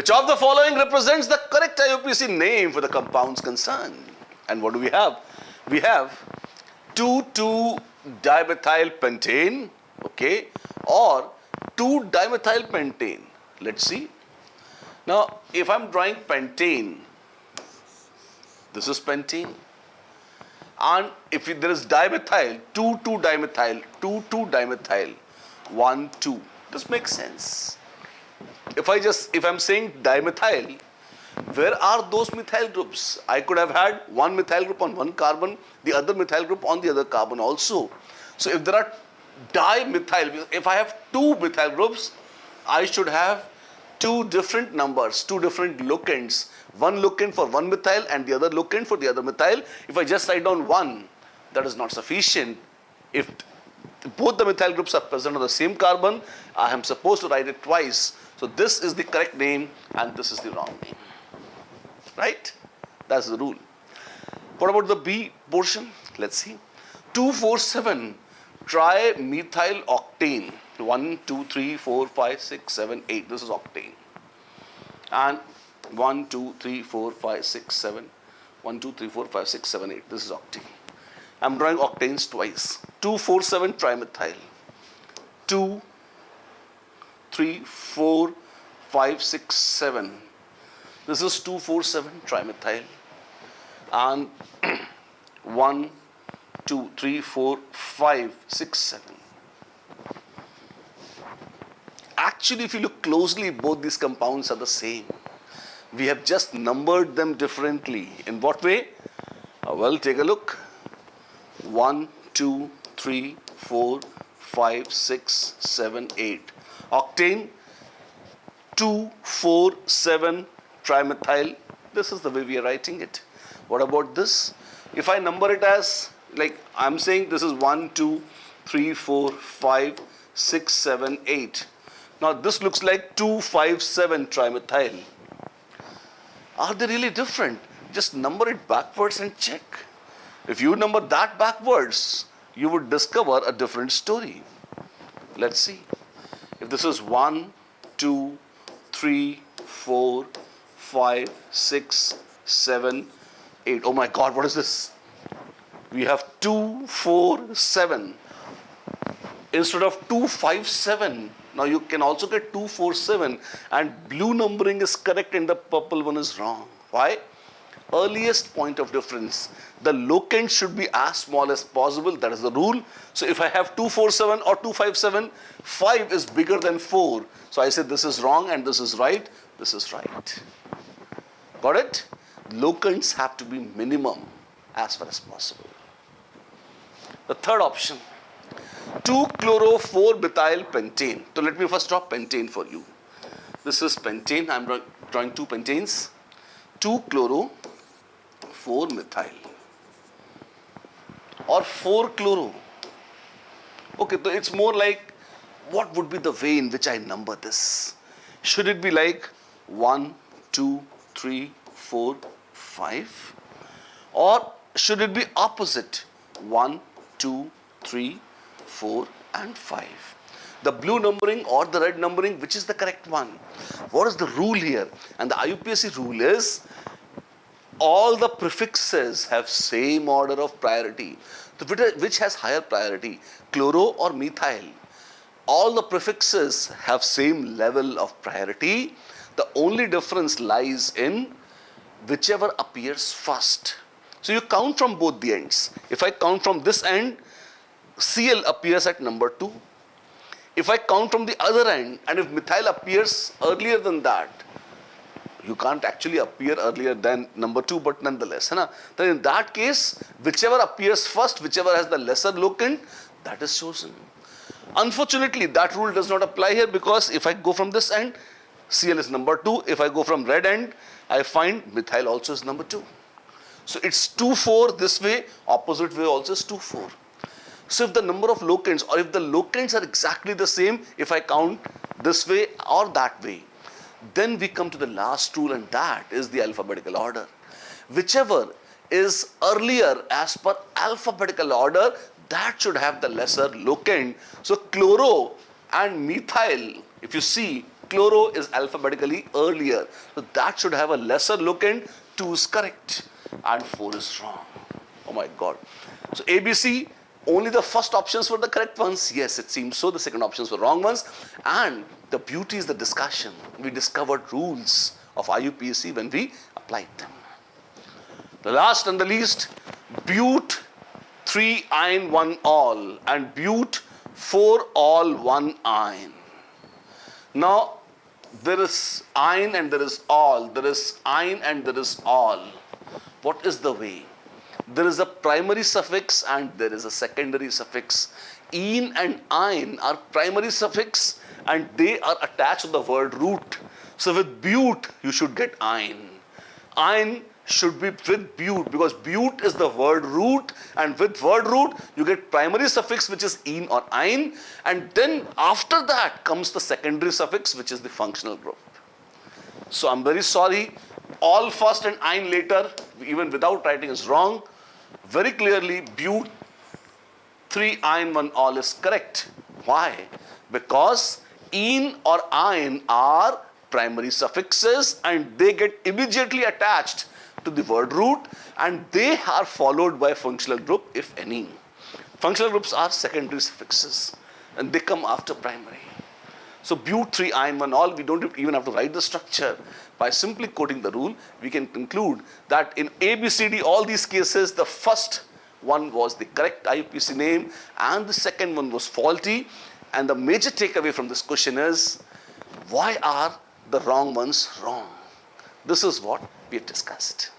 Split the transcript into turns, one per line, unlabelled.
Which of the following represents the correct IUPAC name for the compounds concerned? And what do we have? We have 2,2-dimethyl pentane, okay, or 2-dimethyl pentane. Let's see. Now, if I'm drawing pentane, this is pentane. And if there is dimethyl, 2,2-dimethyl, 2,2-dimethyl, 1, 2. This makes sense. If I'm saying dimethyl, where are those methyl groups? I could have had one methyl group on one carbon, the other methyl group on the other carbon also. So if there are dimethyl, if I have two methyl groups, I should have two different numbers, two different locants. One locant for one methyl and the other locant for the other methyl. If I just write down one, that is not sufficient. If both the methyl groups are present on the same carbon, I am supposed to write it twice. So this is the correct name and this is the wrong name. Right? That's the rule. What about the B portion? Let's see. 2,4,7 trimethyl octane. 1, 2, 3, 4, 5, 6, 7, 8. This is octane. And 1, 2, 3, 4, 5, 6, 7. 1, 2, 3, 4, 5, 6, 7, 8. This is octane. I'm drawing octanes twice. 2,4,7 trimethyl. 2, 3, 4, 5, 6, 7. This is 2,4,7 trimethyl. And 1, 2, 3, 4, 5, 6, 7. Actually, if you look closely, both these compounds are the same. We have just numbered them differently. In what way? Well, take a look. 1, 2, 3, 4, 5, 6, 7, 8. Octane, 2, 4, 7 trimethyl. This is the way we are writing it. What about this? If I number it as, like I'm saying this is 1, 2, 3, 4, 5, 6, 7, 8. Now this looks like 2, 5, 7 trimethyl. Are they really different? Just number it backwards and check. If you number that backwards, you would discover a different story. Let's see. If this is 1, 2, 3, 4, 5, 6, 7, 8. Oh my God, what is this? We have 2, 4, 7. Instead of 2, 5, 7. Now you can also get 2, 4, 7. And blue numbering is correct and the purple one is wrong. Why? Earliest point of difference. The locant should be as small as possible. That is the rule. So if I have 2, 4, 7 or 2, 5, 7, 5 is bigger than 4. So I said this is wrong and this is right. This is right. Got it? Locants have to be minimum as far as possible. The third option. 2-chloro-4-methyl pentane. So let me first draw pentane for you. This is pentane. I am drawing two pentanes. 2-chloro-4-methyl or 4-chloro. Okay, so it's more like what would be the way in which I number this? Should it be like 1, 2, 3, 4, 5? Or should it be opposite? 1, 2, 3, 4 and 5. The blue numbering or the red numbering, which is the correct one? What is the rule here? And the IUPAC rule is all the prefixes have same order of priority. So which has higher priority? Chloro or methyl? All the prefixes have same level of priority. The only difference lies in whichever appears first. So you count from both the ends. If I count from this end, Cl appears at number 2. If I count from the other end and if methyl appears earlier than that, you can't actually appear earlier than number 2, but nonetheless. Then in that case, whichever appears first, whichever has the lesser locant, that is chosen. Unfortunately, that rule does not apply here because if I go from this end, Cl is number 2. If I go from red end, I find methyl also is number 2. So it's 2, 4 this way, opposite way also is 2, 4. So if the number of locants or if the locants are exactly the same, if I count this way or that way, then we come to the last rule and that is the alphabetical order. Whichever is earlier as per alphabetical order, that should have the lesser locant. So chloro and methyl, if you see, Chloro is alphabetically earlier. So that should have a lesser look and 2 is correct and 4 is wrong. Oh my God. So ABC, only the first options were the correct ones. Yes, it seems so. The second options were wrong ones. And the beauty is the discussion. We discovered rules of IUPAC when we applied them. The last and the least, But 3 ein 1 all and But 4 all 1 ein. Now, there is ein and there is all. There is ein and there is all. What is the way? There is a primary suffix and there is a secondary suffix. Ein and ein are primary suffix and they are attached to the word root. So with But, you should get ein. Ein should be with But because But is the word root, and with word root you get primary suffix which is ein or ein, and then after that comes the secondary suffix which is the functional group. So I'm very sorry, all first and ein later even without writing is wrong. Very clearly But 3 ein 1 all is correct. Why? Because ein or ein are primary suffixes and they get immediately attached to the word root and they are followed by functional group if any. Functional groups are secondary suffixes and they come after primary. So But 3 ein 1 all, we don't even have to write the structure. By simply quoting the rule, we can conclude that in ABCD all these cases, the first one was the correct IUPAC name and the second one was faulty. And the major takeaway from this question is, why are the wrong ones wrong? This is what we have discussed.